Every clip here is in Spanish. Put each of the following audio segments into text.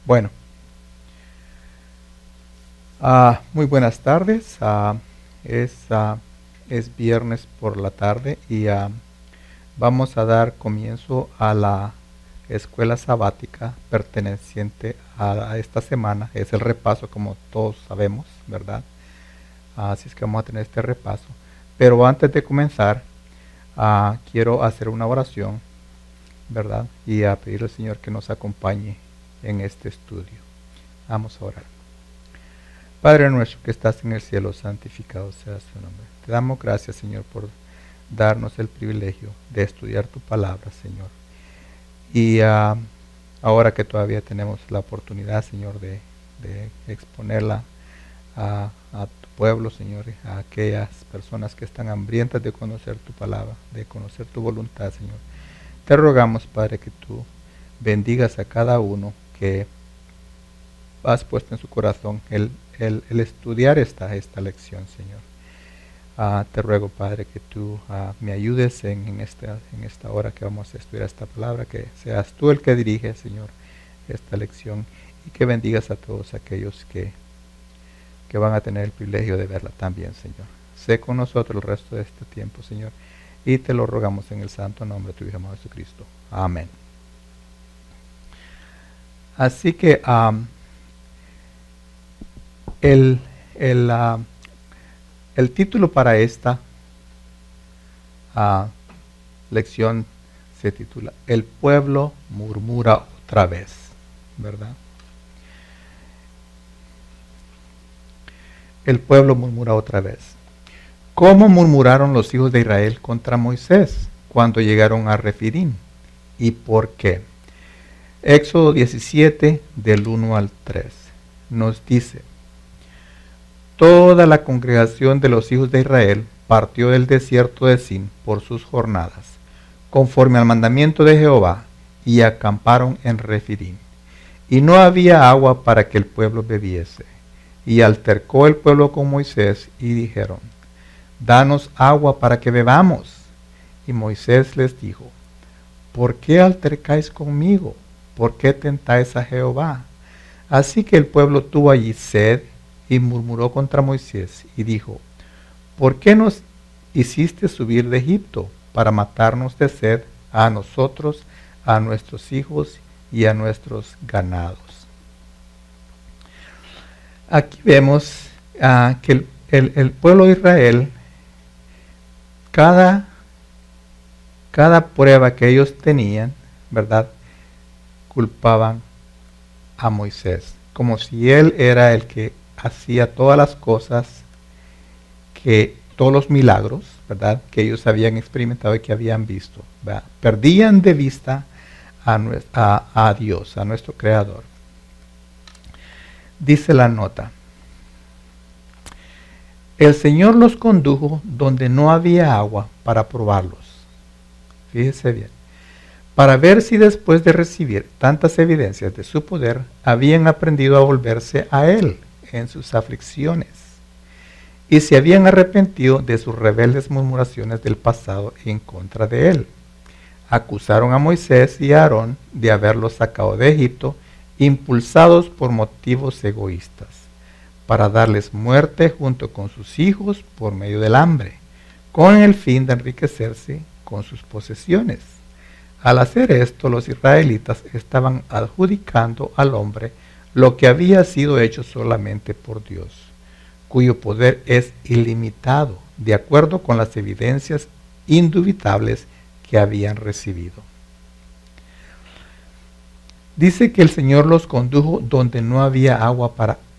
Bueno, muy buenas tardes. Es, ah, es viernes por la tarde y vamos a dar comienzo a la escuela sabática perteneciente a esta semana. Es el repaso, como todos sabemos, ¿verdad? Así es que vamos a tener este repaso. Pero antes de comenzar, quiero hacer una oración, ¿verdad? Y a pedir al Señor que nos acompañe en este estudio. Vamos a orar. Padre nuestro que estás en el cielo, santificado sea su nombre. Te damos gracias, Señor, por darnos el privilegio de estudiar tu palabra, Señor. Y ahora que todavía tenemos la oportunidad, Señor, de exponerla a tu pueblo, Señor, a aquellas personas que están hambrientas de conocer tu palabra, de conocer tu voluntad, Señor. Te rogamos, Padre, que tú bendigas a cada uno que has puesto en su corazón el estudiar esta lección, Señor. Te ruego, Padre, que tú me ayudes en esta hora que vamos a estudiar esta palabra, que seas tú el que dirige, Señor, esta lección, y que bendigas a todos aquellos que van a tener el privilegio de verla también, Señor. Sé con nosotros el resto de este tiempo, Señor, y te lo rogamos en el santo nombre de tu Hijo amado Jesucristo. Amén. Así que el título para esta lección se titula El pueblo murmura otra vez, ¿verdad? El pueblo murmura otra vez. ¿Cómo murmuraron los hijos de Israel contra Moisés cuando llegaron a Refidim? ¿Y por qué? Éxodo 17 del 1 al 3 nos dice: Toda la congregación de los hijos de Israel partió del desierto de Sin por sus jornadas, conforme al mandamiento de Jehová, y acamparon en Refidim. Y no había agua para que el pueblo bebiese. Y altercó el pueblo con Moisés, y dijeron: Danos agua para que bebamos. Y Moisés les dijo: ¿Por qué altercáis conmigo? ¿Por qué tentáis a Jehová? Así que el pueblo tuvo allí sed, y murmuró contra Moisés, y dijo: ¿Por qué nos hiciste subir de Egipto para matarnos de sed a nosotros, a nuestros hijos y a nuestros ganados? Aquí vemos que el pueblo de Israel, cada prueba que ellos tenían, ¿verdad?, culpaban a Moisés, como si él era el que hacía todas las cosas, todos los milagros, ¿verdad?, que ellos habían experimentado y que habían visto, ¿verdad? Perdían de vista a Dios, a nuestro Creador. Dice la nota: el Señor los condujo donde no había agua para probarlos. Fíjese bien. Para ver si después de recibir tantas evidencias de su poder, habían aprendido a volverse a Él en sus aflicciones, y se habían arrepentido de sus rebeldes murmuraciones del pasado en contra de Él. Acusaron a Moisés y a Aarón de haberlos sacado de Egipto, impulsados por motivos egoístas, para darles muerte junto con sus hijos por medio del hambre, con el fin de enriquecerse con sus posesiones. Al hacer esto, los israelitas estaban adjudicando al hombre lo que había sido hecho solamente por Dios, cuyo poder es ilimitado, de acuerdo con las evidencias indubitables que habían recibido. Dice que el Señor los condujo donde no había agua.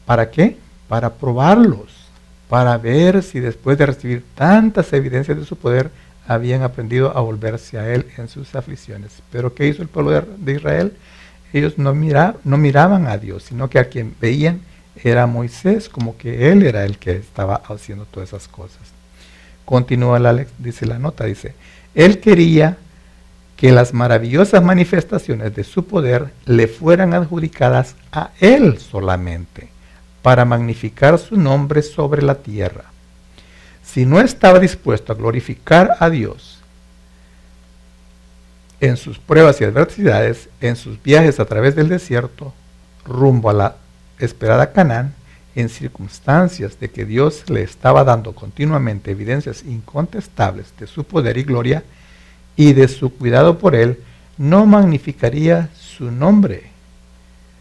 ¿Para qué? Para probarlos, para ver si después de recibir tantas evidencias de su poder, habían aprendido a volverse a Él en sus aflicciones. Pero ¿qué hizo el pueblo de Israel? Ellos no miraban a Dios, sino que a quien veían era Moisés, como que él era el que estaba haciendo todas esas cosas. Continúa dice la nota, dice: Él quería que las maravillosas manifestaciones de su poder le fueran adjudicadas a Él solamente, para magnificar su nombre sobre la tierra. Si no estaba dispuesto a glorificar a Dios en sus pruebas y adversidades, en sus viajes a través del desierto, rumbo a la esperada Canaán, en circunstancias de que Dios le estaba dando continuamente evidencias incontestables de su poder y gloria y de su cuidado por él, no magnificaría su nombre,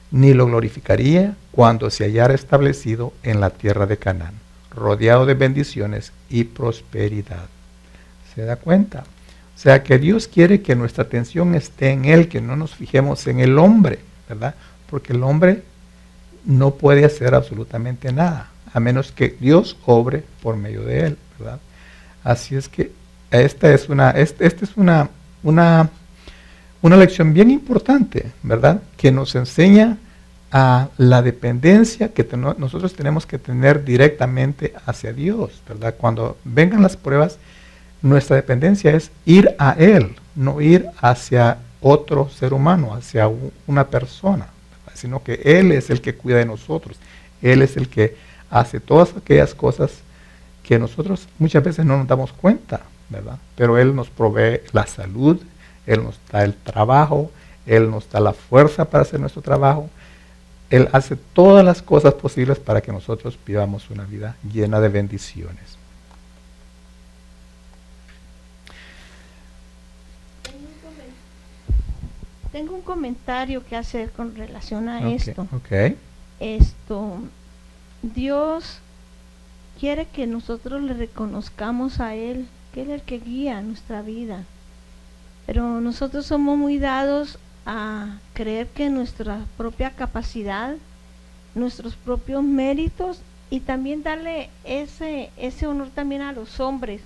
ni lo glorificaría cuando se hallara establecido en la tierra de Canaán, rodeado de bendiciones y prosperidad. ¿Se da cuenta? O sea que Dios quiere que nuestra atención esté en Él, que no nos fijemos en el hombre, ¿verdad? Porque el hombre no puede hacer absolutamente nada, a menos que Dios obre por medio de él, ¿verdad? Así es que esta es una lección bien importante, ¿verdad? Que nos enseña a la dependencia que nosotros tenemos que tener directamente hacia Dios, ¿verdad? Cuando vengan las pruebas, nuestra dependencia es ir a Él, no ir hacia otro ser humano, hacia una persona, sino que Él es el que cuida de nosotros. Él es el que hace todas aquellas cosas que nosotros muchas veces no nos damos cuenta, ¿verdad? Pero Él nos provee la salud, Él nos da el trabajo, Él nos da la fuerza para hacer nuestro trabajo. Él hace todas las cosas posibles para que nosotros vivamos una vida llena de bendiciones. Tengo un comentario que hacer con relación a esto. Okay. Dios quiere que nosotros le reconozcamos a Él, que Él es el que guía nuestra vida. Pero nosotros somos muy dados a creer que nuestra propia capacidad, nuestros propios méritos, y también darle ese honor también a los hombres,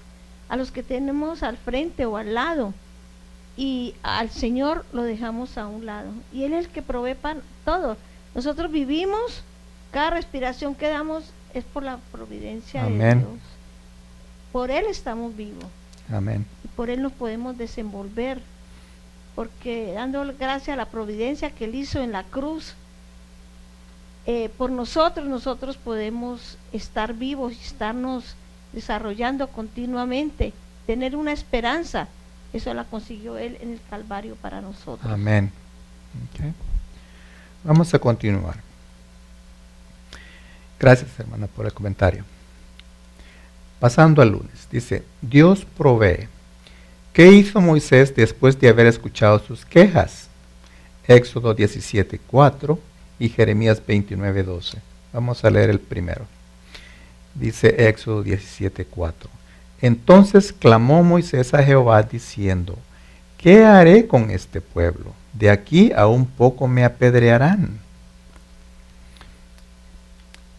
a los que tenemos al frente o al lado. Y al Señor lo dejamos a un lado, y Él es el que provee para todo. Nosotros vivimos, cada respiración que damos es por la providencia de Dios. Por Él estamos vivos. Amén. Y por Él nos podemos desenvolver, porque dando gracias a la providencia que Él hizo en la cruz, por nosotros podemos estar vivos y estarnos desarrollando continuamente, tener una esperanza. Eso la consiguió Él en el Calvario para nosotros. Amén. Okay. Vamos a continuar. Gracias, hermana, por el comentario. Pasando al lunes, dice, Dios provee. ¿Qué hizo Moisés después de haber escuchado sus quejas? Éxodo 17:4 y Jeremías 29:12. Vamos a leer el primero. Dice Éxodo 17:4. Entonces clamó Moisés a Jehová diciendo, ¿qué haré con este pueblo? De aquí a un poco me apedrearán.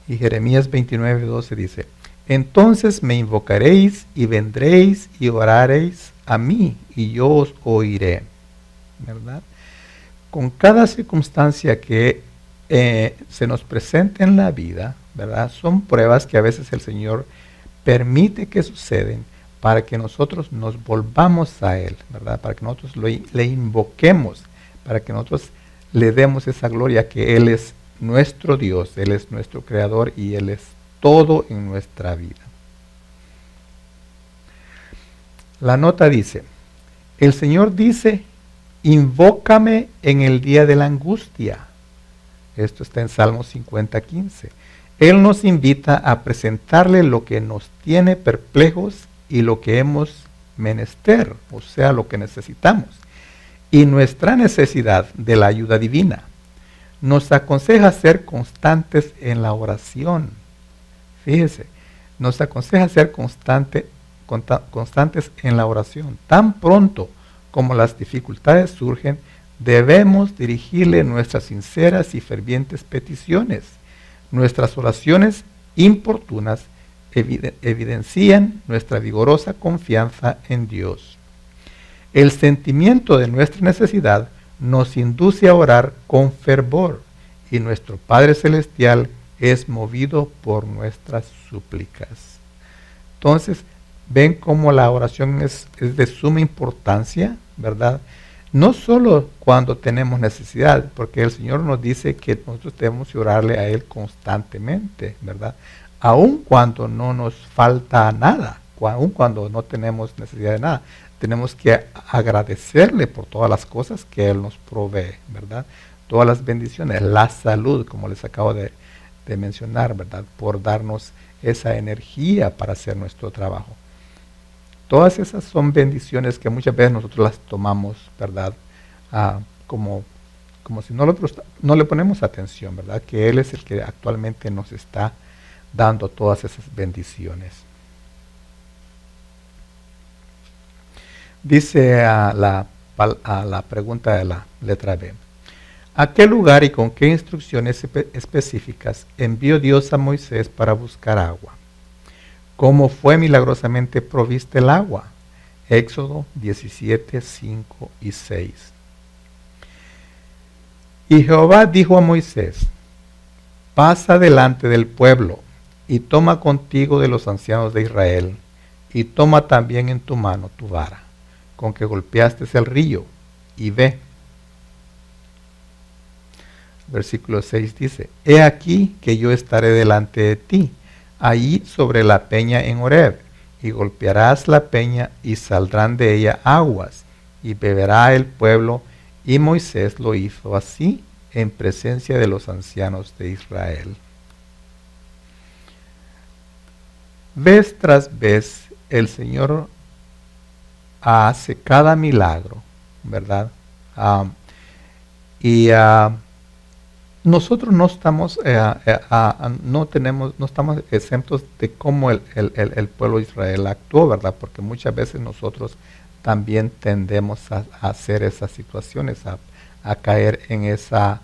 Y Jeremías 29:12 dice, entonces me invocaréis y vendréis y oraréis a mí y yo os oiré. ¿Verdad? Con cada circunstancia que se nos presente en la vida, ¿verdad? Son pruebas que a veces el Señor permite que suceden para que nosotros nos volvamos a Él, ¿verdad? Para que nosotros le invoquemos, para que nosotros le demos esa gloria que Él es nuestro Dios, Él es nuestro Creador y Él es todo en nuestra vida. La nota dice, el Señor dice, invócame en el día de la angustia. Esto está en Salmos 50:15. Él nos invita a presentarle lo que nos tiene perplejos y lo que hemos menester, o sea, lo que necesitamos, y nuestra necesidad de la ayuda divina. Nos aconseja ser constantes en la oración. Fíjese, nos aconseja ser constantes en la oración. Tan pronto como las dificultades surgen, debemos dirigirle nuestras sinceras y fervientes peticiones. Nuestras oraciones importunas evidencian nuestra vigorosa confianza en Dios. El sentimiento de nuestra necesidad nos induce a orar con fervor y nuestro Padre Celestial es movido por nuestras súplicas. Entonces, ven cómo la oración es de suma importancia, ¿verdad? No solo cuando tenemos necesidad, porque el Señor nos dice que nosotros debemos orarle a Él constantemente, ¿verdad? Aun cuando no nos falta nada, aun cuando no tenemos necesidad de nada, tenemos que agradecerle por todas las cosas que Él nos provee, ¿verdad? todas las bendiciones, la salud, como les acabo de mencionar, ¿verdad? Por darnos esa energía para hacer nuestro trabajo. Todas esas son bendiciones que muchas veces nosotros las tomamos, ¿verdad? Como si no le ponemos atención, ¿verdad? Que Él es el que actualmente nos está dando todas esas bendiciones. Dice a la pregunta de la letra B. ¿A qué lugar y con qué instrucciones específicas envió Dios a Moisés para buscar agua? ¿Cómo fue milagrosamente provista el agua? Éxodo 17, 5 y 6. Y Jehová dijo a Moisés, pasa delante del pueblo y toma contigo de los ancianos de Israel y toma también en tu mano tu vara, con que golpeaste el río, y ve. Versículo 6 dice, he aquí que yo estaré delante de ti, allí sobre la peña en Horeb, y golpearás la peña y saldrán de ella aguas, y beberá el pueblo. Y Moisés lo hizo así en presencia de los ancianos de Israel. Vez tras vez el Señor hace cada milagro, ¿verdad? Nosotros no estamos, no estamos exentos de cómo el pueblo de Israel actuó, ¿verdad? Porque muchas veces nosotros también tendemos a hacer esas situaciones, a caer en esa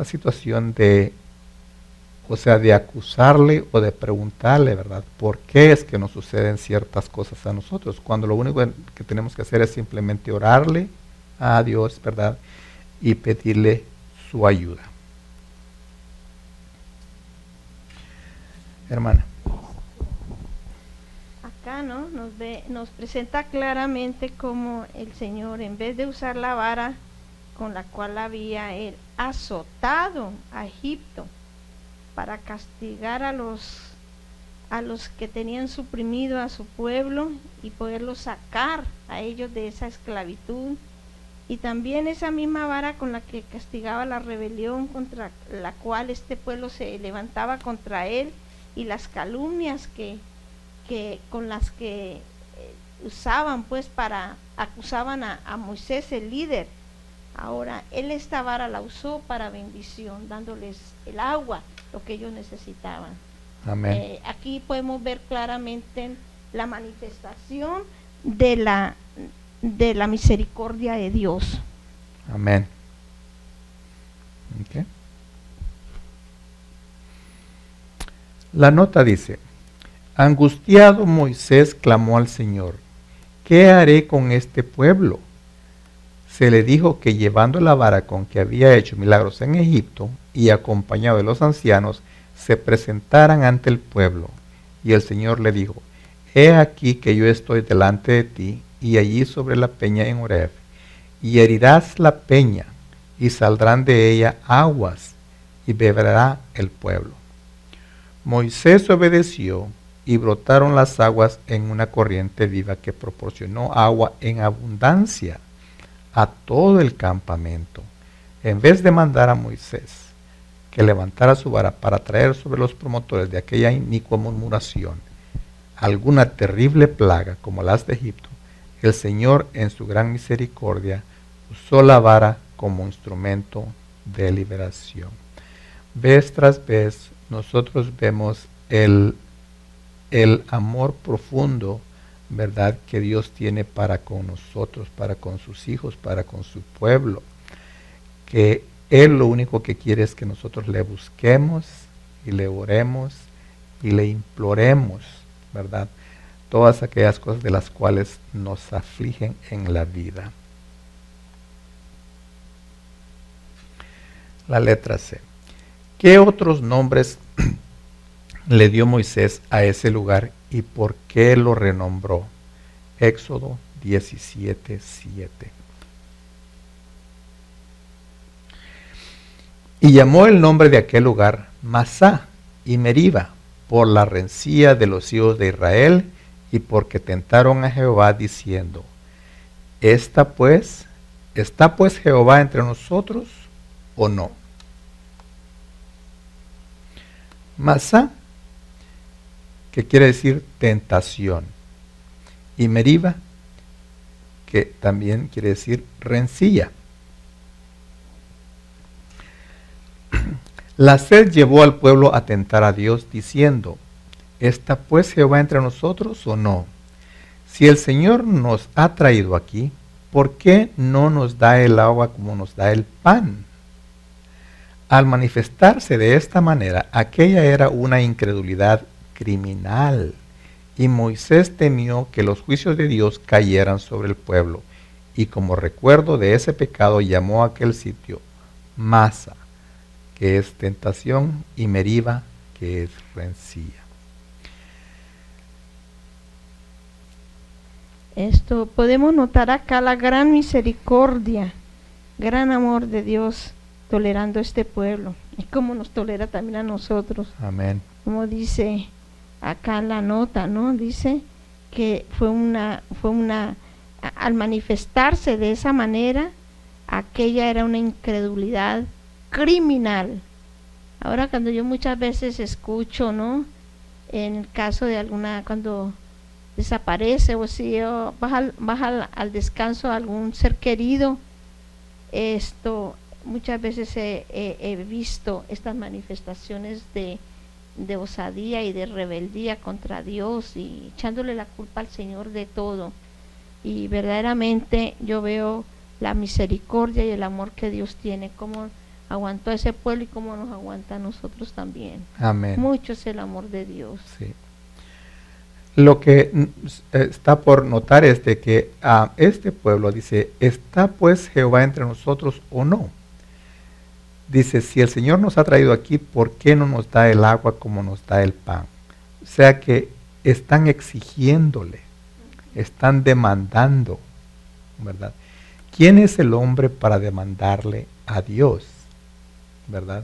situación de acusarle o de preguntarle, ¿verdad? ¿Por qué es que nos suceden ciertas cosas a nosotros? Cuando lo único que tenemos que hacer es simplemente orarle a Dios, ¿verdad? Y pedirle su ayuda. Hermana. Acá, ¿no? Nos presenta claramente cómo el Señor, en vez de usar la vara con la cual había él azotado a Egipto para castigar a los que tenían suprimido a su pueblo y poderlos sacar a ellos de esa esclavitud, y también esa misma vara con la que castigaba la rebelión contra la cual este pueblo se levantaba contra él, y las calumnias que con las que usaban pues acusaban a Moisés, el líder. Ahora él esta vara la usó para bendición, dándoles el agua, lo que ellos necesitaban. Amén. Aquí podemos ver claramente la manifestación de la misericordia de Dios. Amén. Okay. La nota dice, angustiado Moisés clamó al Señor, ¿qué haré con este pueblo? Se le dijo que llevando la vara con que había hecho milagros en Egipto y acompañado de los ancianos, se presentaran ante el pueblo. Y el Señor le dijo, he aquí que yo estoy delante de ti, y allí sobre la peña en Horeb, y herirás la peña, y saldrán de ella aguas, y beberá el pueblo. Moisés obedeció, y brotaron las aguas en una corriente viva que proporcionó agua en abundancia a todo el campamento. En vez de mandar a Moisés que levantara su vara para traer sobre los promotores de aquella inicua murmuración alguna terrible plaga como las de Egipto, el Señor en su gran misericordia usó la vara como instrumento de liberación. Vez tras vez nosotros vemos el amor profundo, ¿verdad?, que Dios tiene para con nosotros, para con sus hijos, para con su pueblo, que Él lo único que quiere es que nosotros le busquemos y le oremos y le imploremos, ¿verdad?, todas aquellas cosas de las cuales nos afligen en la vida. La letra C. ¿Qué otros nombres le dio Moisés a ese lugar y por qué lo renombró? Éxodo 17:7. Y llamó el nombre de aquel lugar Masá y Meriba, por la rencilla de los hijos de Israel y porque tentaron a Jehová diciendo, esta pues ¿Está pues Jehová entre nosotros o no? Masá, que quiere decir tentación, y Meriba, que también quiere decir rencilla. La sed llevó al pueblo a tentar a Dios, diciendo, ¿está pues Jehová entre nosotros o no? Si el Señor nos ha traído aquí, ¿por qué no nos da el agua como nos da el pan? Al manifestarse de esta manera, aquella era una incredulidad criminal, y Moisés temió que los juicios de Dios cayeran sobre el pueblo, y como recuerdo de ese pecado llamó a aquel sitio Masa, que es tentación, y Meriba, que es rencilla. Esto podemos notar acá la gran misericordia, gran amor de Dios tolerando a este pueblo y cómo nos tolera también a nosotros. Amén. Como dice acá en la nota, ¿no? Dice que al manifestarse de esa manera, aquella era una incredulidad criminal. Ahora cuando yo muchas veces escucho, ¿no? En el caso de cuando desaparece o si baja al descanso algún ser querido, muchas veces he visto estas manifestaciones de osadía y de rebeldía contra Dios y echándole la culpa al Señor de todo. Y verdaderamente yo veo la misericordia y el amor que Dios tiene, cómo aguantó a ese pueblo y cómo nos aguanta a nosotros también. Amén. Mucho es el amor de Dios. Sí. Lo que está por notar es de que este pueblo dice, ¿está pues Jehová entre nosotros o no? Dice, si el Señor nos ha traído aquí, ¿por qué no nos da el agua como nos da el pan? O sea que están exigiéndole, están demandando, ¿verdad? ¿Quién es el hombre para demandarle a Dios? ¿Verdad?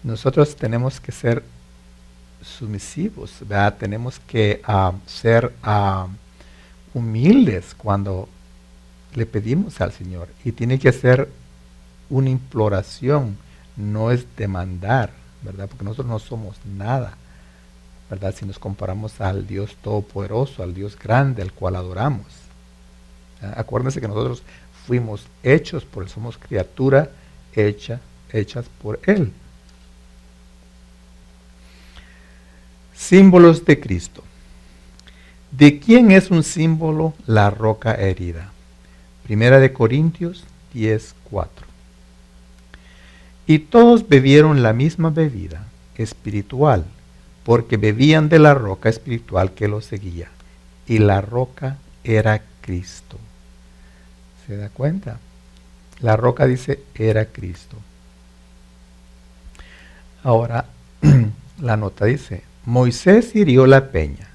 Nosotros tenemos que ser sumisivos, ¿verdad? Tenemos que ser humildes cuando le pedimos al Señor, y tiene que ser una imploración, no es demandar, ¿verdad? Porque nosotros no somos nada, ¿verdad? Si nos comparamos al Dios todopoderoso, al Dios grande, al cual adoramos. Acuérdense que nosotros fuimos hechos por Él, somos criatura hechas por Él. Símbolos de Cristo. ¿De quién es un símbolo la roca herida? Primera de Corintios 10:4. Y todos bebieron la misma bebida espiritual, porque bebían de la roca espiritual que los seguía, y la roca era Cristo. ¿Se da cuenta? La roca dice, era Cristo. Ahora, la nota dice, Moisés hirió la peña,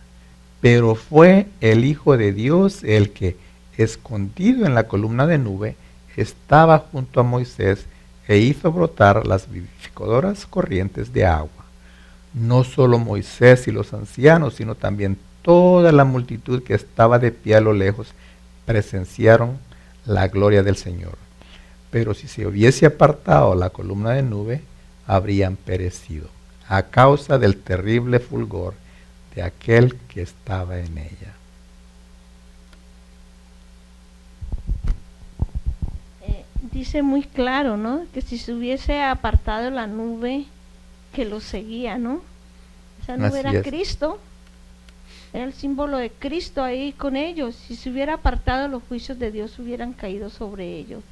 pero fue el Hijo de Dios el que, escondido en la columna de nube, estaba junto a Moisés e hizo brotar las vivificadoras corrientes de agua. No solo Moisés y los ancianos, sino también toda la multitud que estaba de pie a lo lejos presenciaron la gloria del Señor. Pero si se hubiese apartado la columna de nube, habrían perecido a causa del terrible fulgor de aquel que estaba en ella. Dice muy claro, ¿no? Que si se hubiese apartado la nube que los seguía, ¿no? Esa nube era Cristo, era el símbolo de Cristo ahí con ellos. Si se hubiera apartado, los juicios de Dios hubieran caído sobre ellos.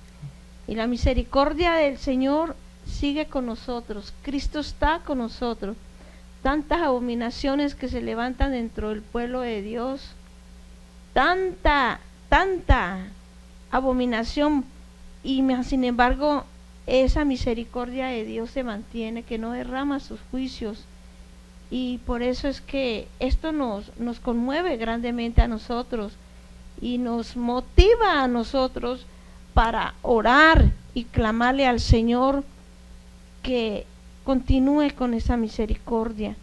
Y la misericordia del Señor sigue con nosotros. Cristo está con nosotros. Tantas abominaciones que se levantan dentro del pueblo de Dios, tanta abominación, y sin embargo esa misericordia de Dios se mantiene, que no derrama sus juicios. Y por eso es que esto nos conmueve grandemente a nosotros y nos motiva a nosotros para orar y clamarle al Señor que continúe con esa misericordia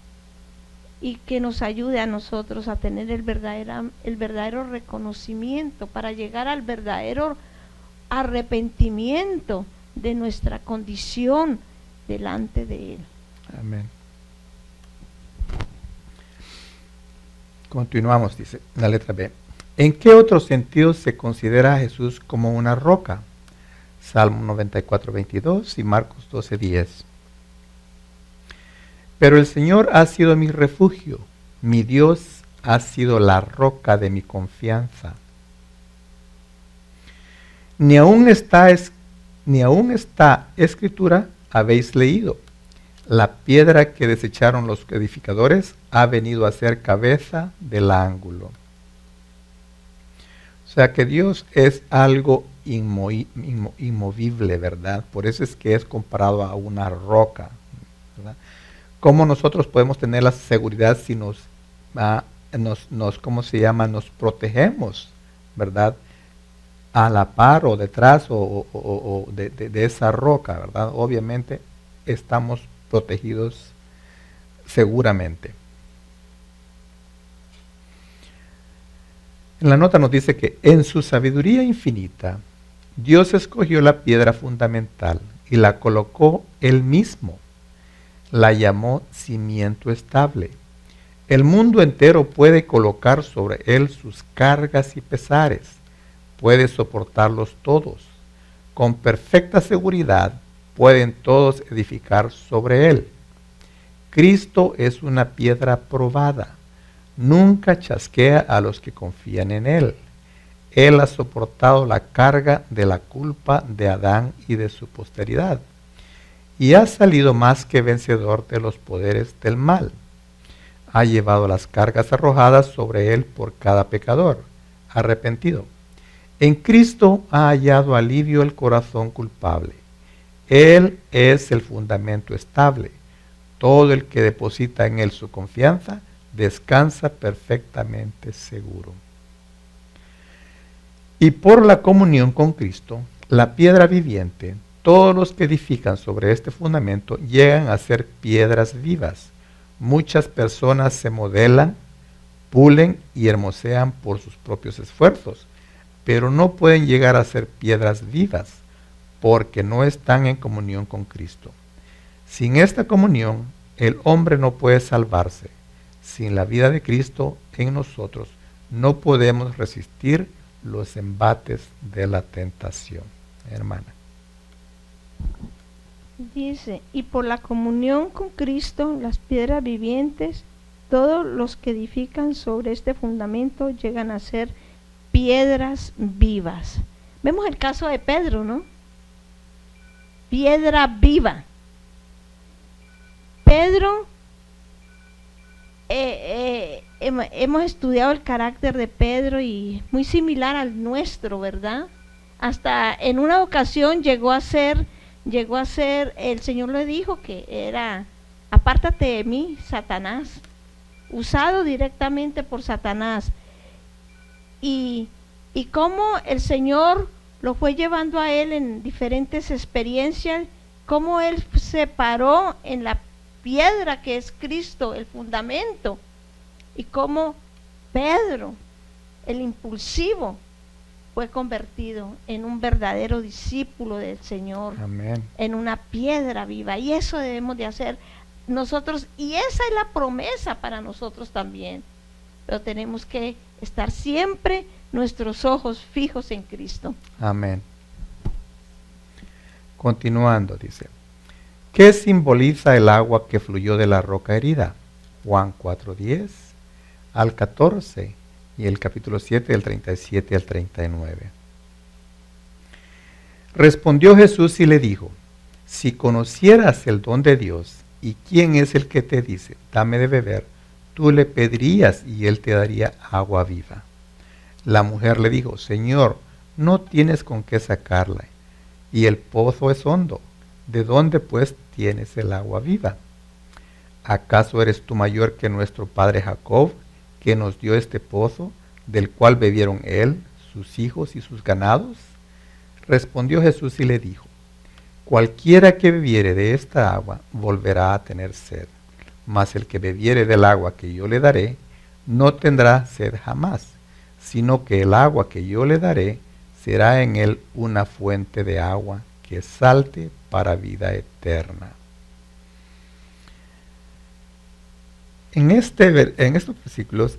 y que nos ayude a nosotros a tener el verdadero reconocimiento, para llegar al verdadero arrepentimiento de nuestra condición delante de Él. Amén. Continuamos, dice la letra B. ¿En qué otro sentido se considera a Jesús como una roca? Salmo 94, 22 y Marcos 12, 10. Pero el Señor ha sido mi refugio, mi Dios ha sido la roca de mi confianza. Ni aún esta escritura habéis leído. La piedra que desecharon los edificadores ha venido a ser cabeza del ángulo. O sea que Dios es algo inmovible, ¿verdad? Por eso es que es comparado a una roca, ¿verdad? ¿Cómo nosotros podemos tener la seguridad si nos protegemos, ¿verdad? A la par o detrás de esa roca, ¿verdad? Obviamente estamos protegidos seguramente. En la nota nos dice que en su sabiduría infinita, Dios escogió la piedra fundamental y la colocó Él mismo. La llamó cimiento estable. El mundo entero puede colocar sobre Él sus cargas y pesares. Puede soportarlos todos. Con perfecta seguridad pueden todos edificar sobre Él. Cristo es una piedra probada. Nunca chasquea a los que confían en Él. Él ha soportado la carga de la culpa de Adán y de su posteridad, y ha salido más que vencedor de los poderes del mal. Ha llevado las cargas arrojadas sobre Él por cada pecador arrepentido. En Cristo ha hallado alivio el corazón culpable. Él es el fundamento estable. Todo el que deposita en Él su confianza descansa perfectamente seguro. Y por la comunión con Cristo, la piedra viviente, todos los que edifican sobre este fundamento llegan a ser piedras vivas. Muchas personas se modelan, pulen y hermosean por sus propios esfuerzos, pero no pueden llegar a ser piedras vivas porque no están en comunión con Cristo. Sin esta comunión, el hombre no puede salvarse. Sin la vida de Cristo en nosotros, no podemos resistir los embates de la tentación. Hermana. Dice, y por la comunión con Cristo, las piedras vivientes, todos los que edifican sobre este fundamento llegan a ser piedras vivas. Vemos el caso de Pedro, ¿no? Piedra viva. Pedro, hemos estudiado el carácter de Pedro y muy similar al nuestro, ¿verdad? Hasta en una ocasión llegó a ser, el Señor le dijo que era, apártate de mí, Satanás, usado directamente por Satanás. Y cómo el Señor lo fue llevando a él en diferentes experiencias, cómo él se paró en la piedra que es Cristo, el fundamento, y cómo Pedro, el impulsivo, fue convertido en un verdadero discípulo del Señor. Amén. En una piedra viva. Y eso debemos de hacer nosotros, y esa es la promesa para nosotros también. Pero tenemos que estar siempre nuestros ojos fijos en Cristo. Amén. Continuando, dice, ¿qué simboliza el agua que fluyó de la roca herida? Juan 4:10 al 14 y el capítulo 7 del 37 al 39. Respondió Jesús y le dijo, si conocieras el don de Dios y quién es el que te dice, dame de beber, tú le pedirías y él te daría agua viva. La mujer le dijo, Señor, no tienes con qué sacarla y el pozo es hondo. ¿De dónde pues tienes el agua viva? ¿Acaso eres tú mayor que nuestro padre Jacob, que nos dio este pozo, del cual bebieron él, sus hijos y sus ganados? Respondió Jesús y le dijo, cualquiera que bebiere de esta agua volverá a tener sed, mas el que bebiere del agua que yo le daré, no tendrá sed jamás, sino que el agua que yo le daré será en él una fuente de agua que salte para vida eterna. En estos versículos,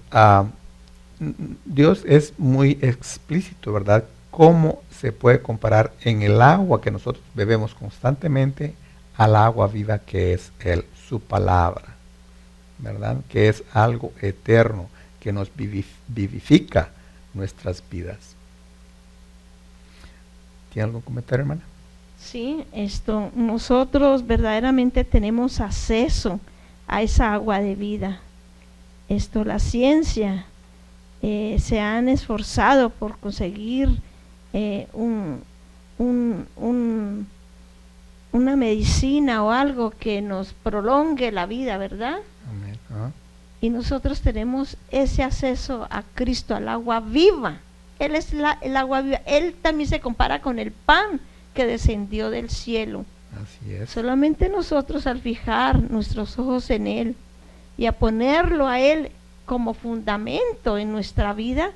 Dios es muy explícito, ¿verdad? Cómo se puede comparar en el agua que nosotros bebemos constantemente al agua viva que es Él, su palabra, ¿verdad? Que es algo eterno, que nos vivifica nuestras vidas. ¿Tiene algún comentario, hermana? Sí, nosotros verdaderamente tenemos acceso a esa agua de vida. La ciencia se han esforzado por conseguir una medicina o algo que nos prolongue la vida, ¿verdad? Amén. Y nosotros tenemos ese acceso a Cristo, al agua viva. Él es el agua viva. Él también se compara con el pan que descendió del cielo. Así es. Solamente nosotros, al fijar nuestros ojos en Él y a ponerlo a Él como fundamento en nuestra vida,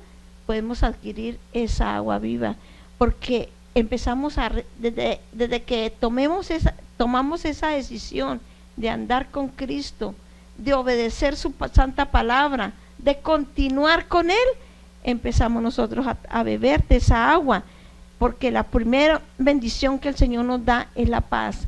podemos adquirir esa agua viva, porque empezamos desde que tomamos esa decisión de andar con Cristo, de obedecer su santa palabra, de continuar con Él, empezamos nosotros a beber de esa agua, porque la primera bendición que el Señor nos da es la paz.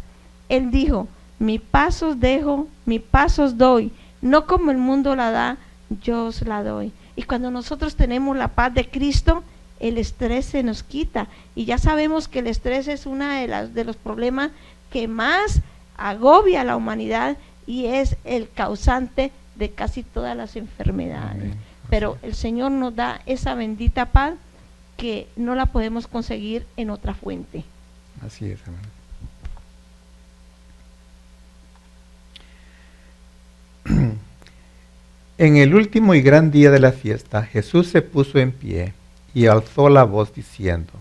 Él dijo: mi paz os dejo, mi paz os doy, no como el mundo la da, yo os la doy. Y cuando nosotros tenemos la paz de Cristo, el estrés se nos quita, y ya sabemos que el estrés es uno de los problemas que más agobia a la humanidad y es el causante de casi todas las enfermedades. Amén. Pero el Señor nos da esa bendita paz que no la podemos conseguir en otra fuente. Así es, hermano. En el último y gran día de la fiesta, Jesús se puso en pie y alzó la voz diciendo: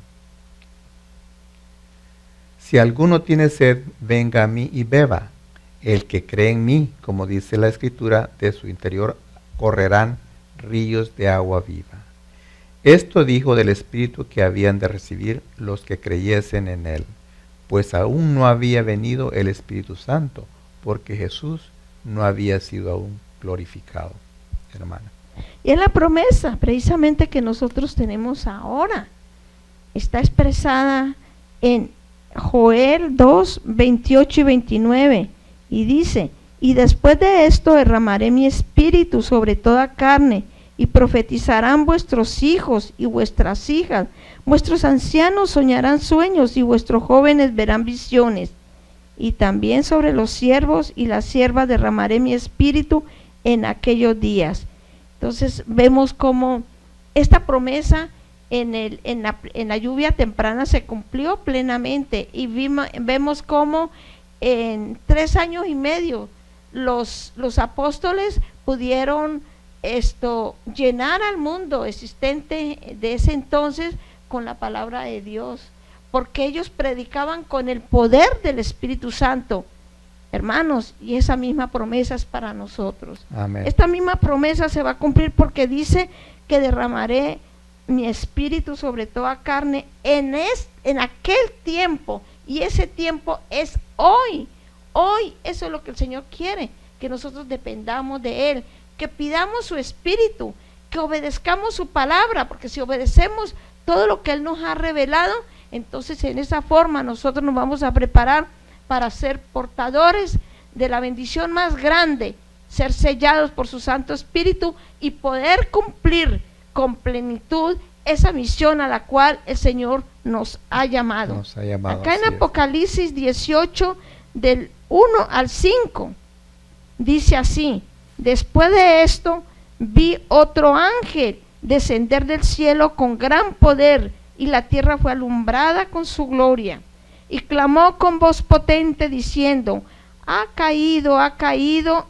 si alguno tiene sed, venga a mí y beba. El que cree en mí, como dice la Escritura, de su interior correrán ríos de agua viva. Esto dijo del Espíritu que habían de recibir los que creyesen en Él, pues aún no había venido el Espíritu Santo, porque Jesús no había sido aún glorificado. Hermana. Y es la promesa precisamente que nosotros tenemos ahora. Está expresada en Joel 2, 28 y 29, y dice: y después de esto derramaré mi espíritu sobre toda carne, y profetizarán vuestros hijos y vuestras hijas, vuestros ancianos soñarán sueños, y vuestros jóvenes verán visiones. Y también sobre los siervos y las siervas derramaré mi espíritu en aquellos días. Entonces vemos cómo esta promesa en la lluvia temprana se cumplió plenamente, y vemos cómo en 3 años y medio los apóstoles pudieron llenar al mundo existente de ese entonces con la palabra de Dios, porque ellos predicaban con el poder del Espíritu Santo. Hermanos, y esa misma promesa es para nosotros. Amén. Esta misma promesa se va a cumplir, porque dice que derramaré mi espíritu sobre toda carne en aquel tiempo, y ese tiempo es hoy. Hoy eso es lo que el Señor quiere, que nosotros dependamos de Él, que pidamos su espíritu, que obedezcamos su palabra, porque si obedecemos todo lo que Él nos ha revelado, entonces en esa forma nosotros nos vamos a preparar para ser portadores de la bendición más grande, ser sellados por su Santo Espíritu y poder cumplir con plenitud esa misión a la cual el Señor nos ha llamado. Acá en Apocalipsis 18, del 1 al 5, dice así: después de esto vi otro ángel descender del cielo con gran poder, y la tierra fue alumbrada con su gloria. Y clamó con voz potente diciendo: ha caído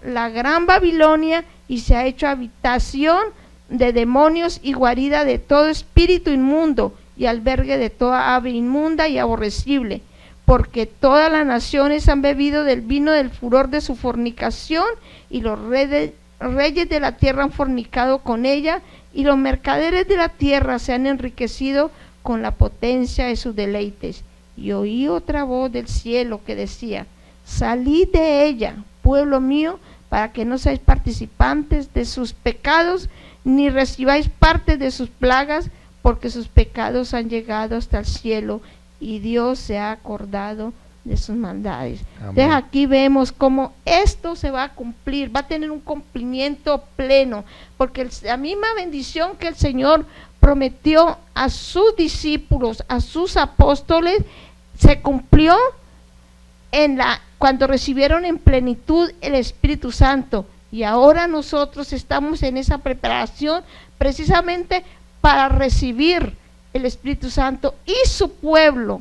la gran Babilonia, y se ha hecho habitación de demonios y guarida de todo espíritu inmundo, y albergue de toda ave inmunda y aborrecible, porque todas las naciones han bebido del vino del furor de su fornicación, y los reyes de la tierra han fornicado con ella, y los mercaderes de la tierra se han enriquecido con la potencia de sus deleites. Y oí otra voz del cielo que decía: salid de ella, pueblo mío, para que no seáis participantes de sus pecados, ni recibáis parte de sus plagas, porque sus pecados han llegado hasta el cielo, y Dios se ha acordado de sus maldades. Entonces aquí vemos cómo esto se va a cumplir, va a tener un cumplimiento pleno, porque la misma bendición que el Señor prometió a sus discípulos, a sus apóstoles, se cumplió cuando recibieron en plenitud el Espíritu Santo. Y ahora nosotros estamos en esa preparación precisamente para recibir el Espíritu Santo, y su pueblo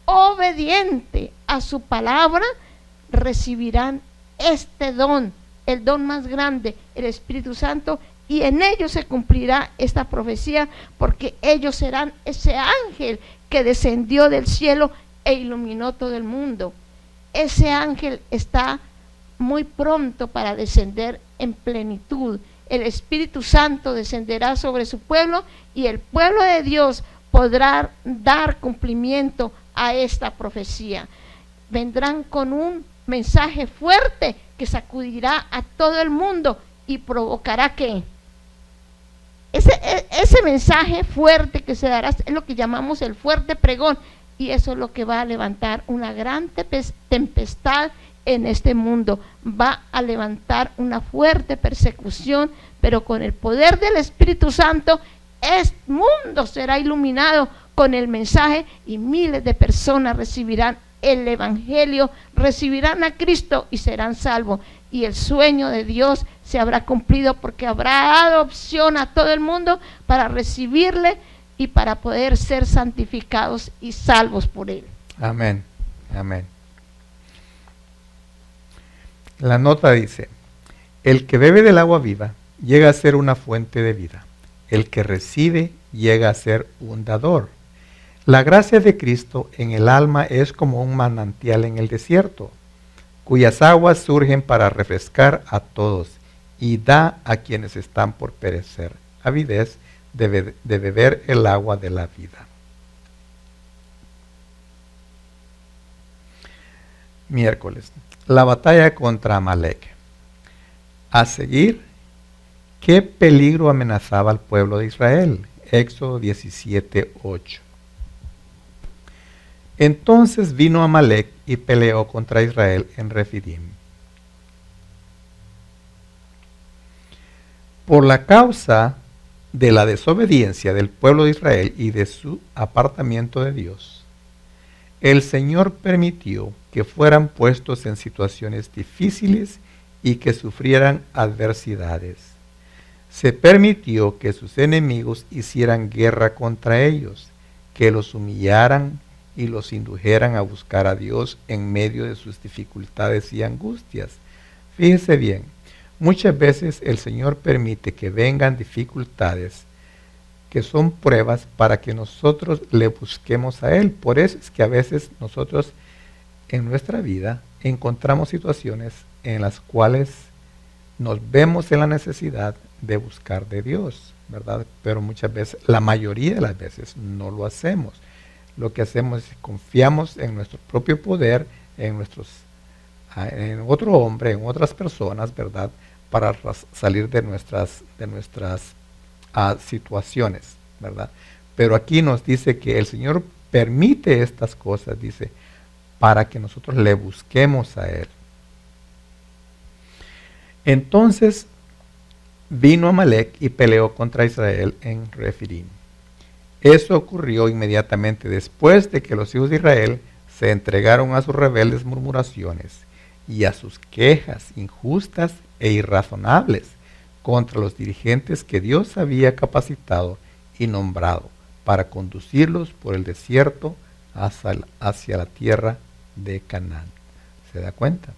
obediente a su palabra recibirán este don, el don más grande, el Espíritu Santo, y en ellos se cumplirá esta profecía, porque ellos serán ese ángel que descendió del cielo e iluminó todo el mundo. Ese ángel está muy pronto para descender en plenitud. El Espíritu Santo descenderá sobre su pueblo, y el pueblo de Dios podrá dar cumplimiento a esta profecía. Vendrán con un mensaje fuerte que sacudirá a todo el mundo y provocará que ese mensaje fuerte que se dará es lo que llamamos el fuerte pregón, y eso es lo que va a levantar una gran tempestad en este mundo. Va a levantar una fuerte persecución, pero con el poder del Espíritu Santo este mundo será iluminado con el mensaje, y miles de personas recibirán el Evangelio, recibirán a Cristo y serán salvos, y el sueño de Dios se habrá cumplido, porque habrá dado opción a todo el mundo para recibirle y para poder ser santificados y salvos por él. Amén, amén. La nota dice: el que bebe del agua viva llega a ser una fuente de vida. El que recibe llega a ser un dador. La gracia de Cristo en el alma es como un manantial en el desierto, cuyas aguas surgen para refrescar a todos y da a quienes están por perecer avidez de beber el agua de la vida. Miércoles, la batalla contra Amalek. A seguir, ¿qué peligro amenazaba al pueblo de Israel? Éxodo 17:8. Entonces vino Amalek y peleó contra Israel en Refidim. Por la causa de la desobediencia del pueblo de Israel y de su apartamiento de Dios, el Señor permitió que fueran puestos en situaciones difíciles y que sufrieran adversidades. Se permitió que sus enemigos hicieran guerra contra ellos, que los humillaran y los indujeran a buscar a Dios en medio de sus dificultades y angustias. Fíjese bien, muchas veces el Señor permite que vengan dificultades que son pruebas para que nosotros le busquemos a Él. Por eso es que a veces nosotros en nuestra vida encontramos situaciones en las cuales nos vemos en la necesidad de buscar de Dios, ¿verdad? Pero muchas veces, la mayoría de las veces, no lo hacemos. Lo que hacemos es confiamos en nuestro propio poder, en otro hombre, en otras personas, ¿verdad? Para salir de nuestras situaciones, ¿verdad? Pero aquí nos dice que el Señor permite estas cosas, dice, para que nosotros le busquemos a Él. Entonces vino Amalek y peleó contra Israel en Refidim. Eso ocurrió inmediatamente después de que los hijos de Israel se entregaron a sus rebeldes murmuraciones y a sus quejas injustas e irrazonables contra los dirigentes que Dios había capacitado y nombrado para conducirlos por el desierto hacia la tierra de Canaán. ¿Se da cuenta?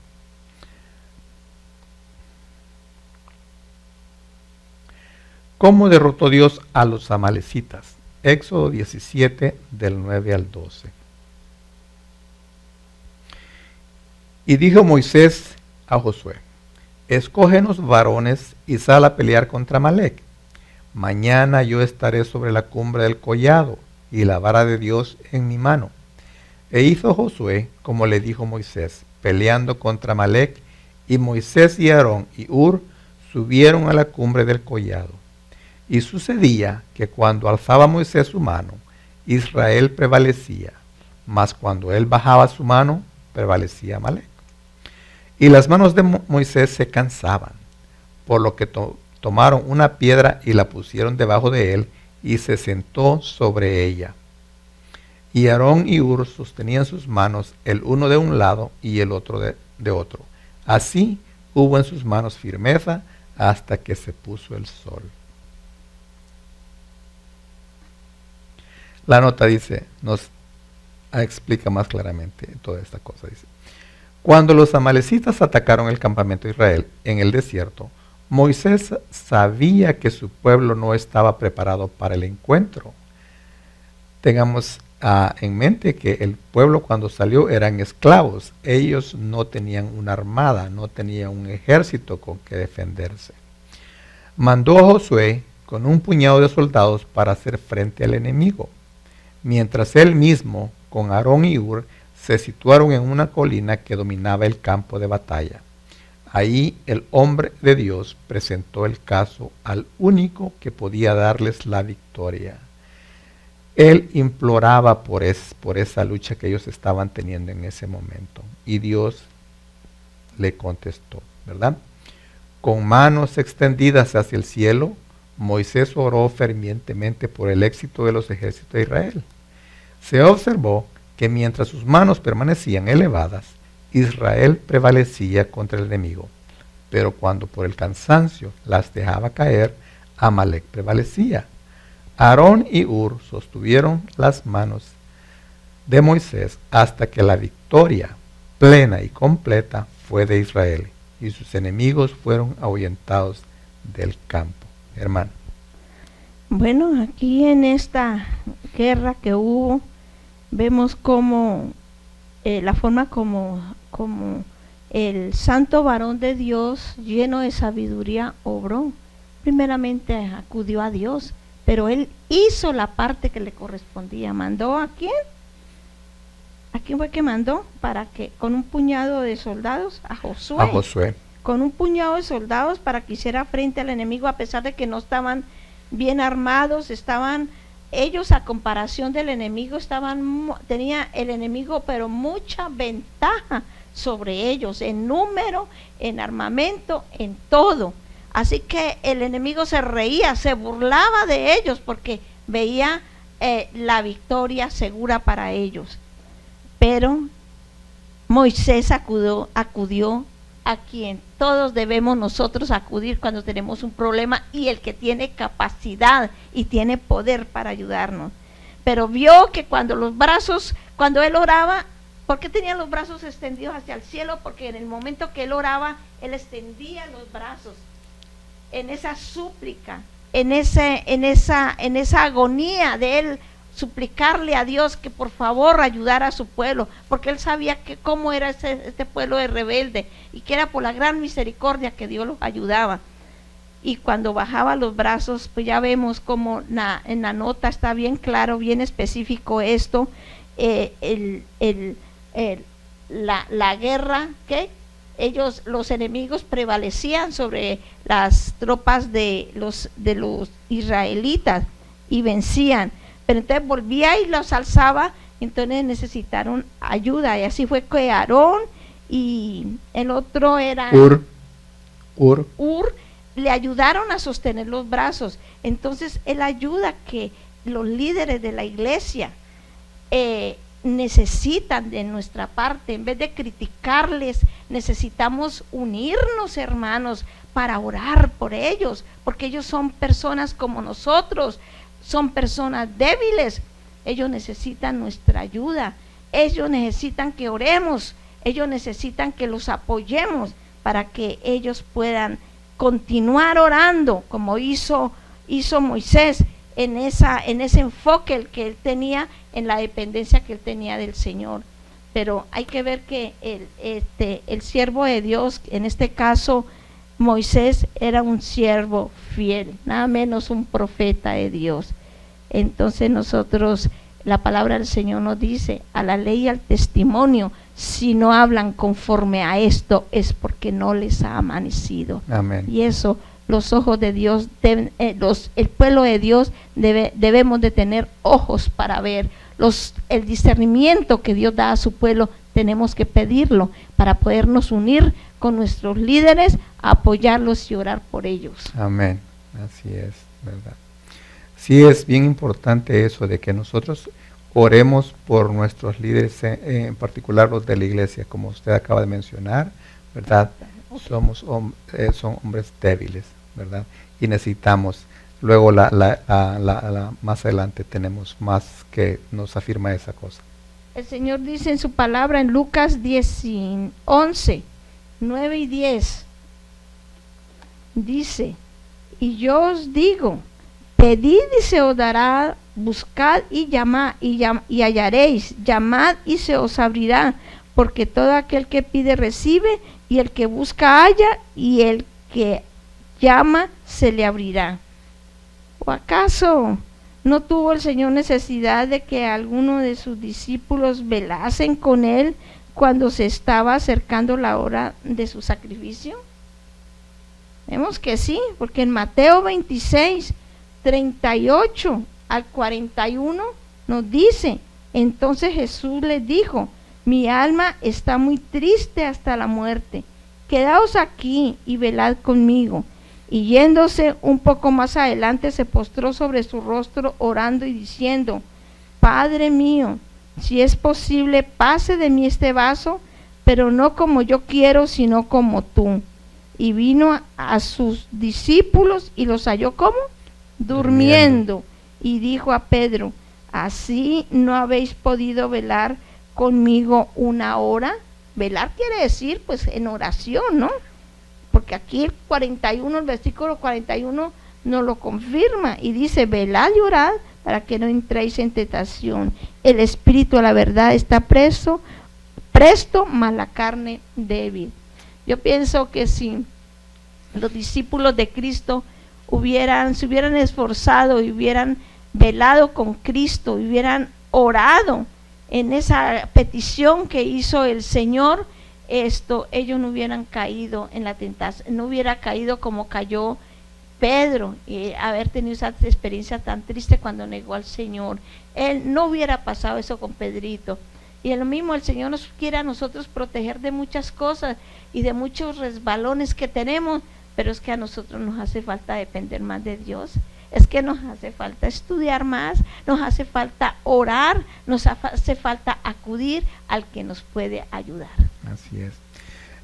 ¿Cómo derrotó Dios a los amalecitas? Éxodo 17, del 9 al 12. Y dijo Moisés a Josué: escógenos varones y sal a pelear contra Amalek. Mañana yo estaré sobre la cumbre del collado, y la vara de Dios en mi mano. E hizo Josué como le dijo Moisés, peleando contra Amalec, y Moisés y Aarón y Hur subieron a la cumbre del collado. Y sucedía que cuando alzaba Moisés su mano, Israel prevalecía, mas cuando él bajaba su mano, prevalecía Amalec. Y las manos de Moisés se cansaban, por lo que tomaron una piedra y la pusieron debajo de él, y se sentó sobre ella. Y Aarón y Hur sostenían sus manos, el uno de un lado y el otro de otro. Así hubo en sus manos firmeza hasta que se puso el sol. La nota dice, nos explica más claramente toda esta cosa. Dice, cuando los amalecitas atacaron el campamento de Israel en el desierto, Moisés sabía que su pueblo no estaba preparado para el encuentro. Tengamos en mente que el pueblo cuando salió eran esclavos. Ellos no tenían una armada, no tenían un ejército con que defenderse. Mandó a Josué con un puñado de soldados para hacer frente al enemigo, mientras él mismo, con Aarón y Hur, se situaron en una colina que dominaba el campo de batalla. Ahí el hombre de Dios presentó el caso al único que podía darles la victoria. Él imploraba por esa lucha que ellos estaban teniendo en ese momento. Y Dios le contestó, ¿verdad? Con manos extendidas hacia el cielo, Moisés oró fervientemente por el éxito de los ejércitos de Israel. Se observó que mientras sus manos permanecían elevadas, Israel prevalecía contra el enemigo. Pero cuando por el cansancio las dejaba caer, Amalec prevalecía. Aarón y Hur sostuvieron las manos de Moisés hasta que la victoria plena y completa fue de Israel y sus enemigos fueron ahuyentados del campo. Hermano. Bueno, aquí en esta guerra que hubo, vemos como la forma como el santo varón de Dios, lleno de sabiduría, obró. Primeramente acudió a Dios, pero él hizo la parte que le correspondía. ¿Mandó a quién? ¿A quién fue que mandó? Para que con un puñado de soldados, a Josué. A Josué. Con un puñado de soldados para que hiciera frente al enemigo, a pesar de que no estaban bien armados, estaban ellos a comparación del enemigo, tenía el enemigo pero mucha ventaja sobre ellos, en número, en armamento, en todo. Así que el enemigo se reía, se burlaba de ellos porque veía la victoria segura para ellos. Pero Moisés acudió a quien todos debemos nosotros acudir cuando tenemos un problema, y el que tiene capacidad y tiene poder para ayudarnos. Pero vio que cuando él oraba, ¿por qué tenía los brazos extendidos hacia el cielo? Porque en el momento que él oraba, él extendía los brazos en esa súplica, en esa agonía de él suplicarle a Dios que por favor ayudara a su pueblo, porque él sabía que cómo era este pueblo de rebelde, y que era por la gran misericordia que Dios los ayudaba. Y cuando bajaba los brazos, pues ya vemos como en la nota está bien claro, bien específico esto, la guerra que los enemigos prevalecían sobre las tropas de los israelitas y vencían. Pero entonces volvía y los alzaba, entonces necesitaron ayuda, y así fue que Aarón y el otro era Hur le ayudaron a sostener los brazos. Entonces él ayuda que los líderes de la iglesia necesitan de nuestra parte, en vez de criticarles, necesitamos unirnos, hermanos, para orar por ellos, porque ellos son personas como nosotros, son personas débiles. Ellos necesitan nuestra ayuda, ellos necesitan que oremos, ellos necesitan que los apoyemos para que ellos puedan continuar orando como hizo Moisés en ese enfoque que él tenía, en la dependencia que él tenía del Señor. Pero hay que ver que el siervo de Dios, en este caso Moisés, era un siervo fiel, nada menos un profeta de Dios. Entonces nosotros, la palabra del Señor nos dice, a la ley y al testimonio, si no hablan conforme a esto, es porque no les ha amanecido. Amén. Y eso, los ojos de Dios, el pueblo de Dios debemos de tener ojos para ver. El discernimiento que Dios da a su pueblo, tenemos que pedirlo para podernos unir con nuestros líderes, apoyarlos y orar por ellos. Amén. Así es, ¿verdad? Sí, es bien importante eso de que nosotros oremos por nuestros líderes, en particular los de la iglesia, como usted acaba de mencionar, ¿verdad? Son hombres débiles, ¿verdad? Y necesitamos, luego más adelante tenemos más que nos afirma esa cosa. El Señor dice en su palabra en Lucas 11, 9 y 10, dice, y yo os digo, pedid y se os dará, buscad y llamad y hallaréis, llamad y se os abrirá, porque todo aquel que pide recibe, y el que busca halla, y el que llama se le abrirá. ¿O acaso no tuvo el Señor necesidad de que alguno de sus discípulos velasen con él cuando se estaba acercando la hora de su sacrificio? Vemos que sí, porque en Mateo 26, 38 al 41 nos dice, entonces Jesús les dijo, mi alma está muy triste hasta la muerte, quedaos aquí y velad conmigo. Y yéndose un poco más adelante se postró sobre su rostro orando y diciendo, Padre mío, si es posible pase de mí este vaso, pero no como yo quiero sino como tú. Y vino a sus discípulos y los halló ¿cómo? Durmiendo. Y dijo a Pedro, ¿así no habéis podido velar conmigo una hora? Velar quiere decir pues en oración, ¿no? Porque aquí el versículo 41 nos lo confirma y dice, velad y orad para que no entréis en tentación. El espíritu a la verdad está presto, mas la carne débil. Yo pienso que si los discípulos de Cristo se hubieran esforzado y hubieran velado con Cristo, y hubieran orado en esa petición que hizo el Señor, ellos no hubieran caído en la tentación, no hubiera caído como cayó Pedro, y haber tenido esa experiencia tan triste cuando negó al Señor. Él no hubiera pasado eso con Pedrito. Y en lo mismo el Señor nos quiere a nosotros proteger de muchas cosas y de muchos resbalones que tenemos, pero es que a nosotros nos hace falta depender más de Dios. Es que nos hace falta estudiar más, nos hace falta orar, nos hace falta acudir al que nos puede ayudar. Así es.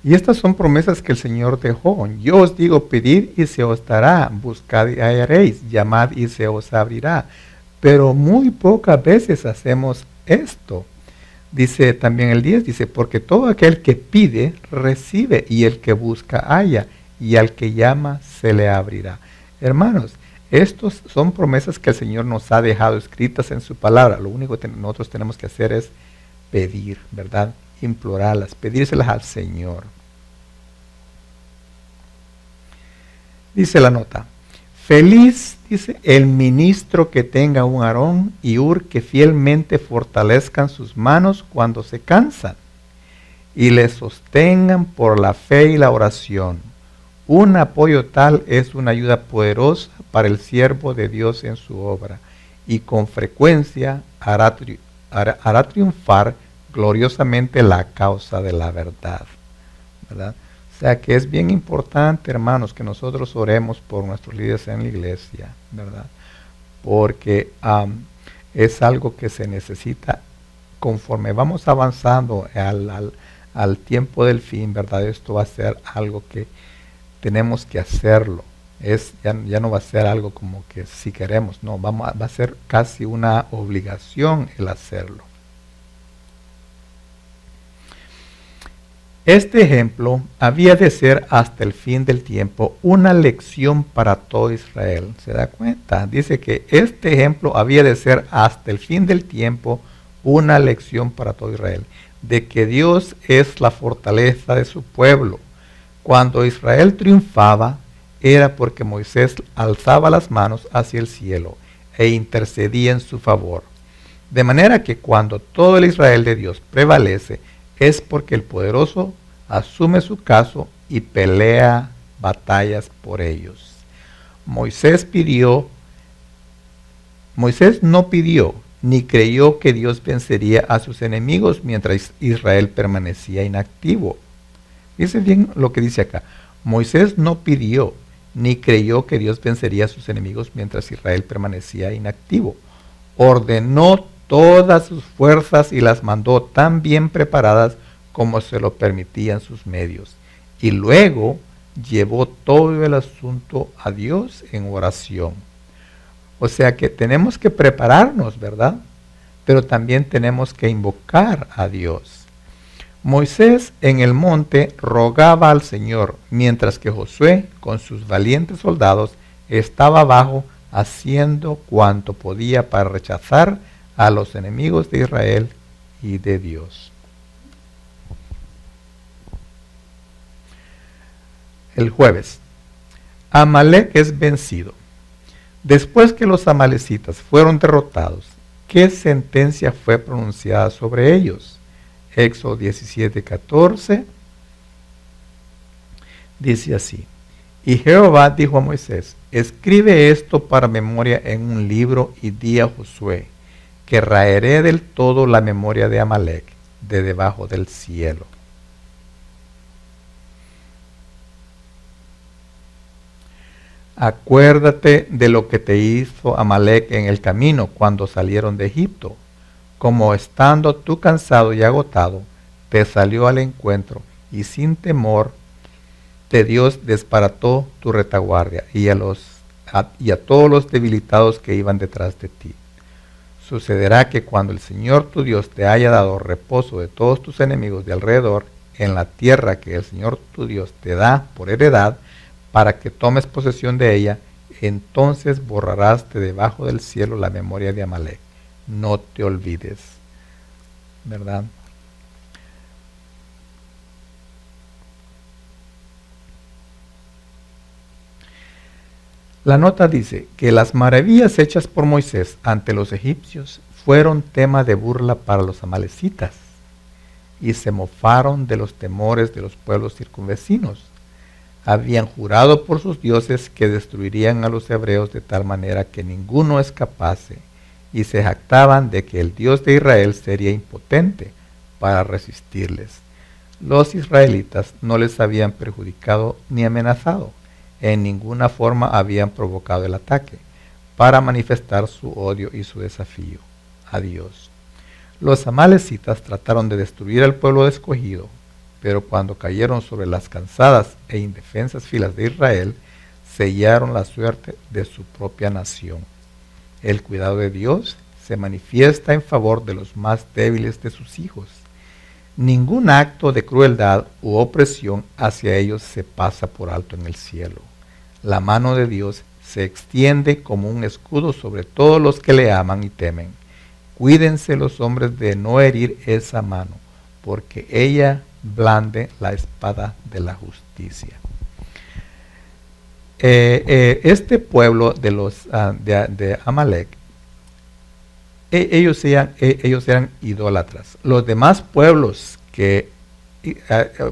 Y estas son promesas que el Señor dejó. Yo os digo, pedid y se os dará, buscad y hallaréis, llamad y se os abrirá. Pero muy pocas veces hacemos esto. Dice también el 10, dice, porque todo aquel que pide, recibe, y el que busca, halla, y al que llama, se le abrirá. Hermanos, estos son promesas que el Señor nos ha dejado escritas en su palabra. Lo único que nosotros tenemos que hacer es pedir, ¿verdad? Implorarlas, pedírselas al Señor. Dice la nota, feliz, dice, el ministro que tenga un Aarón y Hur que fielmente fortalezcan sus manos cuando se cansan y le sostengan por la fe y la oración. Un apoyo tal es una ayuda poderosa para el siervo de Dios en su obra y con frecuencia hará triunfar gloriosamente la causa de la verdad, ¿verdad? O sea que es bien importante, hermanos, que nosotros oremos por nuestros líderes en la iglesia, ¿verdad? Porque es algo que se necesita conforme vamos avanzando al tiempo del fin, ¿verdad? Esto va a ser algo que tenemos que hacerlo. Ya no va a ser algo como que si queremos, no, va a ser casi una obligación el hacerlo. Este ejemplo había de ser hasta el fin del tiempo una lección para todo Israel. ¿Se da cuenta? Dice que este ejemplo había de ser hasta el fin del tiempo una lección para todo Israel, de que Dios es la fortaleza de su pueblo. Cuando Israel triunfaba, era porque Moisés alzaba las manos hacia el cielo. e intercedía en su favor. De manera que cuando todo el Israel de Dios prevalece, es porque el poderoso asume su caso y pelea batallas por ellos. Moisés no pidió ni creyó que Dios vencería a sus enemigos mientras Israel permanecía inactivo. Fíjense bien lo que dice acá. Moisés no pidió ni creyó que Dios vencería a sus enemigos mientras Israel permanecía inactivo. Ordenó todas sus fuerzas y las mandó tan bien preparadas como se lo permitían sus medios. Y luego llevó todo el asunto a Dios en oración. O sea que tenemos que prepararnos, ¿verdad? Pero también tenemos que invocar a Dios. Moisés en el monte rogaba al Señor, mientras que Josué, con sus valientes soldados, estaba abajo haciendo cuanto podía para rechazar a los enemigos de Israel y de Dios. El jueves, Amalek es vencido. Después que los amalecitas fueron derrotados, ¿qué sentencia fue pronunciada sobre ellos? Éxodo 17:14 dice así: y Jehová dijo a Moisés: escribe esto para memoria en un libro y di a Josué que raeré del todo la memoria de Amalek de debajo del cielo. Acuérdate de lo que te hizo Amalek en el camino cuando salieron de Egipto. Como estando tú cansado y agotado, te salió al encuentro y sin temor de Dios desbarató tu retaguardia y a todos los debilitados que iban detrás de ti. Sucederá que cuando el Señor tu Dios te haya dado reposo de todos tus enemigos de alrededor, en la tierra que el Señor tu Dios te da por heredad, para que tomes posesión de ella, entonces borrarás de debajo del cielo la memoria de Amalek. No te olvides, ¿verdad? La nota dice que las maravillas hechas por Moisés ante los egipcios fueron tema de burla para los amalecitas y se mofaron de los temores de los pueblos circunvecinos. Habían jurado por sus dioses que destruirían a los hebreos de tal manera que ninguno escapase, y se jactaban de que el Dios de Israel sería impotente para resistirles. Los israelitas no les habían perjudicado ni amenazado, en ninguna forma habían provocado el ataque, para manifestar su odio y su desafío a Dios. Los amalecitas trataron de destruir al pueblo escogido, pero cuando cayeron sobre las cansadas e indefensas filas de Israel, sellaron la suerte de su propia nación. El cuidado de Dios se manifiesta en favor de los más débiles de sus hijos. Ningún acto de crueldad u opresión hacia ellos se pasa por alto en el cielo. La mano de Dios se extiende como un escudo sobre todos los que le aman y temen. Cuídense los hombres de no herir esa mano, porque ella blande la espada de la justicia. Este pueblo de los de Amalek, ellos eran idólatras. Los demás pueblos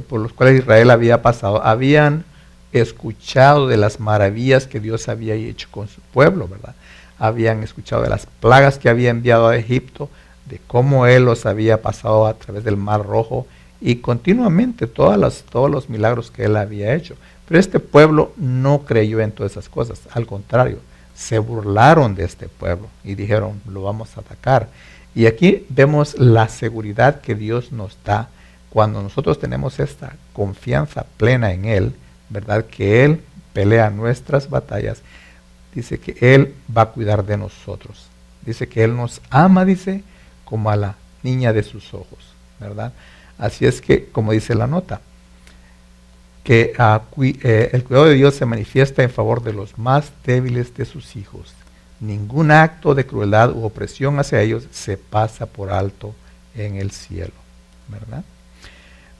por los cuales Israel había pasado habían escuchado de las maravillas que Dios había hecho con su pueblo, ¿verdad? Habían escuchado de las plagas que había enviado a Egipto, de cómo Él los había pasado a través del Mar Rojo y continuamente todos los milagros que Él había hecho. Pero este pueblo no creyó en todas esas cosas, al contrario, se burlaron de este pueblo y dijeron, lo vamos a atacar. Y aquí vemos la seguridad que Dios nos da cuando nosotros tenemos esta confianza plena en Él, ¿verdad? Que Él pelea nuestras batallas. Dice que Él va a cuidar de nosotros. Dice que Él nos ama, dice, como a la niña de sus ojos, ¿verdad? Así es que, como dice la nota, que el cuidado de Dios se manifiesta en favor de los más débiles de sus hijos. Ningún acto de crueldad u opresión hacia ellos se pasa por alto en el cielo, ¿verdad?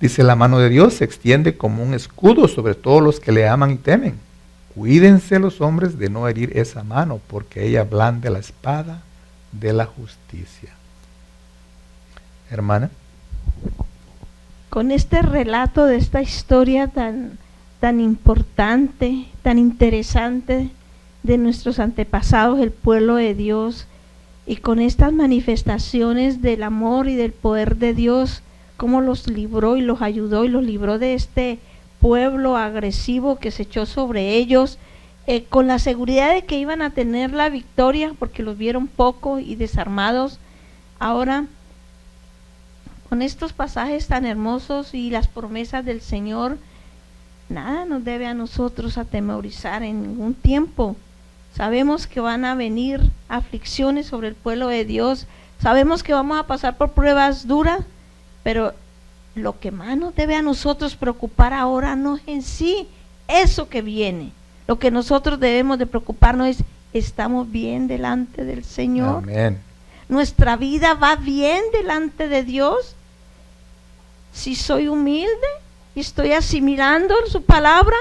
Dice, la mano de Dios se extiende como un escudo sobre todos los que le aman y temen. Cuídense los hombres de no herir esa mano, porque ella blande la espada de la justicia. Hermana. Con este relato de esta historia tan importante, tan interesante de nuestros antepasados, el pueblo de Dios, y con estas manifestaciones del amor y del poder de Dios, cómo los libró y los ayudó y los libró de este pueblo agresivo que se echó sobre ellos, con la seguridad de que iban a tener la victoria porque los vieron poco y desarmados. Ahora, con estos pasajes tan hermosos y las promesas del Señor, nada nos debe a nosotros atemorizar en ningún tiempo. Sabemos que van a venir aflicciones sobre el pueblo de Dios, sabemos que vamos a pasar por pruebas duras, pero lo que más nos debe a nosotros preocupar ahora no es en sí eso que viene. Lo que nosotros debemos de preocuparnos es, ¿estamos bien delante del Señor? Amén. ¿Nuestra vida va bien delante de Dios? Si soy humilde y estoy asimilando su palabra,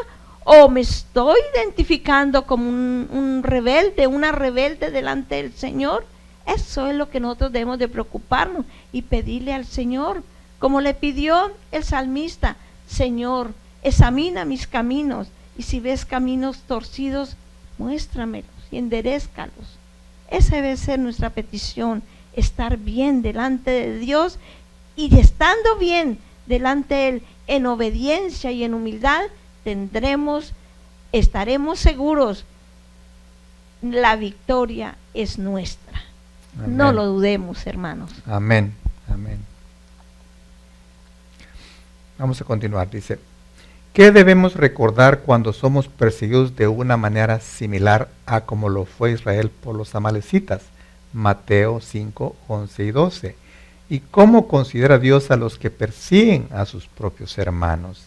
o me estoy identificando como un rebelde, una rebelde delante del Señor. Eso es lo que nosotros debemos de preocuparnos y pedirle al Señor, como le pidió el salmista: Señor, examina mis caminos, y si ves caminos torcidos, muéstramelos y enderézcalos. Esa debe ser nuestra petición, estar bien delante de Dios, y estando bien delante de Él en obediencia y en humildad, estaremos seguros, la victoria es nuestra. Amén. No lo dudemos, hermanos. Amén, amén. Vamos a continuar, dice: ¿qué debemos recordar cuando somos perseguidos de una manera similar a como lo fue Israel por los amalecitas? Mateo 5, 11 y 12. ¿Y cómo considera Dios a los que persiguen a sus propios hermanos?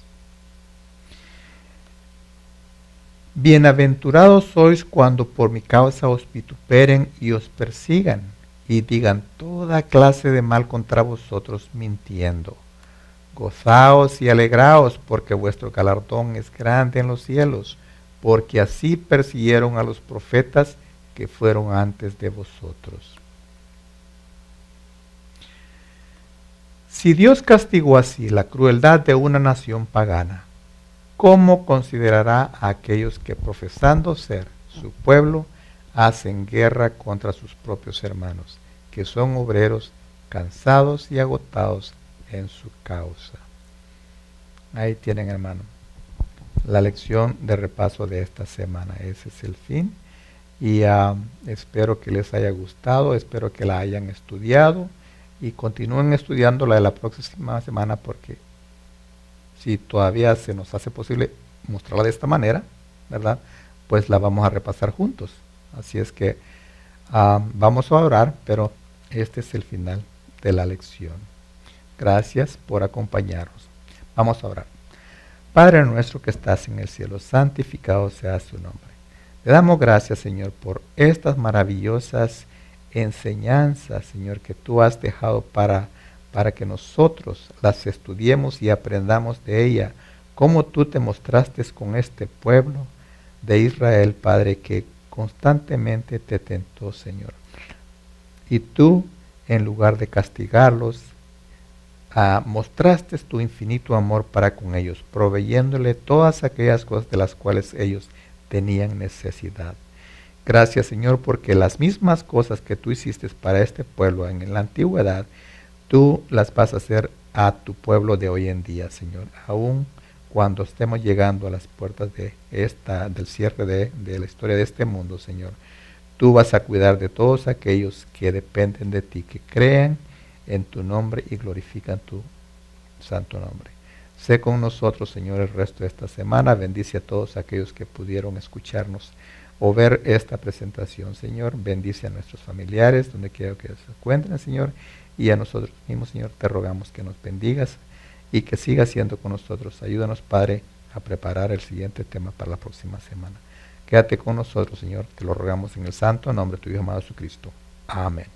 Bienaventurados sois cuando por mi causa os vituperen y os persigan, y digan toda clase de mal contra vosotros mintiendo. Gozaos y alegraos, porque vuestro galardón es grande en los cielos, porque así persiguieron a los profetas que fueron antes de vosotros. Si Dios castigó así la crueldad de una nación pagana, ¿cómo considerará a aquellos que, profesando ser su pueblo, hacen guerra contra sus propios hermanos, que son obreros cansados y agotados en su causa? Ahí tienen, hermano, la lección de repaso de esta semana. Ese es el fin, y espero que les haya gustado, espero que la hayan estudiado y continúen estudiando la de la próxima semana, porque si todavía se nos hace posible mostrarla de esta manera, ¿verdad?, pues la vamos a repasar juntos. Así es que vamos a orar, pero este es el final de la lección. Gracias por acompañarnos. Vamos a orar. Padre nuestro que estás en el cielo, santificado sea su nombre. Le damos gracias, Señor, por estas maravillosas enseñanzas, Señor, que tú has dejado para que nosotros las estudiemos y aprendamos de ella, cómo tú te mostraste con este pueblo de Israel, Padre, que constantemente te tentó, Señor. Y tú, en lugar de castigarlos, mostraste tu infinito amor para con ellos, proveyéndole todas aquellas cosas de las cuales ellos tenían necesidad. Gracias, Señor, porque las mismas cosas que tú hiciste para este pueblo en la antigüedad, tú las vas a hacer a tu pueblo de hoy en día, Señor. Aún cuando estemos llegando a las puertas del cierre de la historia de este mundo, Señor, tú vas a cuidar de todos aquellos que dependen de ti, que crean en tu nombre y glorifican tu santo nombre. Sé con nosotros, Señor, el resto de esta semana. Bendice a todos aquellos que pudieron escucharnos o ver esta presentación, Señor. Bendice a nuestros familiares, donde quiera que se encuentren, Señor, y a nosotros mismos, Señor, te rogamos que nos bendigas y que sigas siendo con nosotros. Ayúdanos, Padre, a preparar el siguiente tema para la próxima semana. Quédate con nosotros, Señor, te lo rogamos en el santo nombre de tu Hijo amado Jesucristo. Amén.